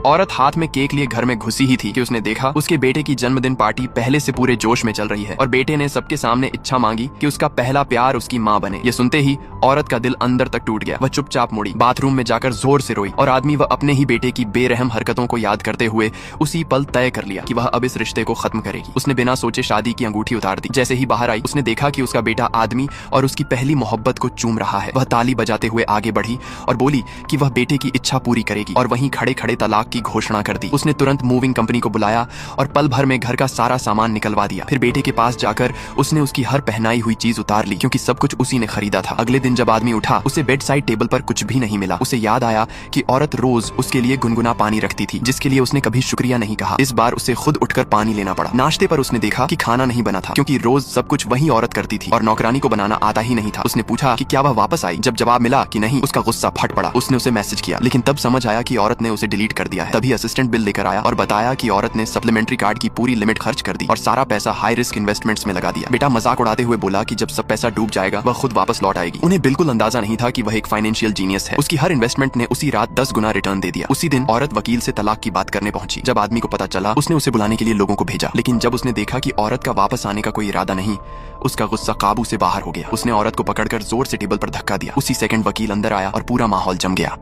औरत हाथ में केक लिए घर में घुसी ही थी कि उसने देखा उसके बेटे की जन्मदिन पार्टी पहले से पूरे जोश में चल रही है और बेटे ने सबके सामने इच्छा मांगी कि उसका पहला प्यार उसकी माँ बने। ये सुनते ही औरत का दिल अंदर तक टूट गया। वह चुपचाप मुड़ी, बाथरूम में जाकर जोर से रोई और आदमी वह अपने ही बेटे की बेरहम हरकतों को याद करते हुए उसी पल तय कर लिया कि वह अब इस रिश्ते को खत्म करेगी। उसने बिना सोचे शादी की अंगूठी उतार दी। जैसे ही बाहर आई उसने देखा कि उसका बेटा आदमी और उसकी पहली मोहब्बत को चूम रहा है। वह ताली बजाते हुए आगे बढ़ी और बोली कि वह बेटे की इच्छा पूरी करेगी और वहीं खड़े खड़े तलाक की घोषणा कर दी। उसने तुरंत मूविंग कंपनी को बुलाया और पल भर में घर का सारा सामान निकलवा दिया। फिर बेटे के पास जाकर उसने उसकी हर पहनाई हुई चीज उतार ली क्योंकि सब कुछ उसी ने खरीदा था। अगले दिन जब आदमी उठा उसे बेड साइड टेबल पर कुछ भी नहीं मिला। उसे याद आया कि औरत रोज उसके लिए गुनगुना पानी रखती थी जिसके लिए उसने कभी शुक्रिया नहीं कहा। इस बार उसे खुद उठकर पानी लेना पड़ा। नाश्ते पर उसने देखा कि खाना नहीं बना था क्योंकि रोज सब कुछ वही औरत करती थी और नौकरानी को बनाना आता ही नहीं था। उसने पूछा कि क्या वह वापस आई। जब जवाब मिला कि नहीं, उसका गुस्सा फट पड़ा। उसने उसे मैसेज किया लेकिन तब समझ आया कि औरत ने उसे डिलीट कर दिया है। तभी असिस्टेंट बिल लेकर आया और बताया कि औरत ने सप्लीमेंट्री कार्ड की पूरी लिमिट खर्च कर दी और सारा पैसा हाई रिस्क इन्वेस्टमेंट्स में लगा दिया। बेटा मजाक उड़ाते हुए बोला कि जब सब पैसा डूब जाएगा वह खुद वापस लौट आएगी। उन्हें बिल्कुल अंदाजा नहीं था कि वह एक फाइनेंशियल जीनियस है। उसकी हर इन्वेस्टमेंट ने उसी रात 10 गुना रिटर्न दे दिया। उसी दिन औरत वकील से तलाक की बात करने पहुंची। जब आदमी को पता चला उसने उसे बुलाने के लिए लोगों को भेजा, लेकिन जब उसने देखा कि औरत का वापस आने का कोई इरादा नहीं, उसका गुस्सा काबू से बाहर हो गया। उसने औरत को पकड़कर जोर से टेबल पर धक्का दिया। उसी सेकंड वकील अंदर आया और पूरा माहौल जम गया।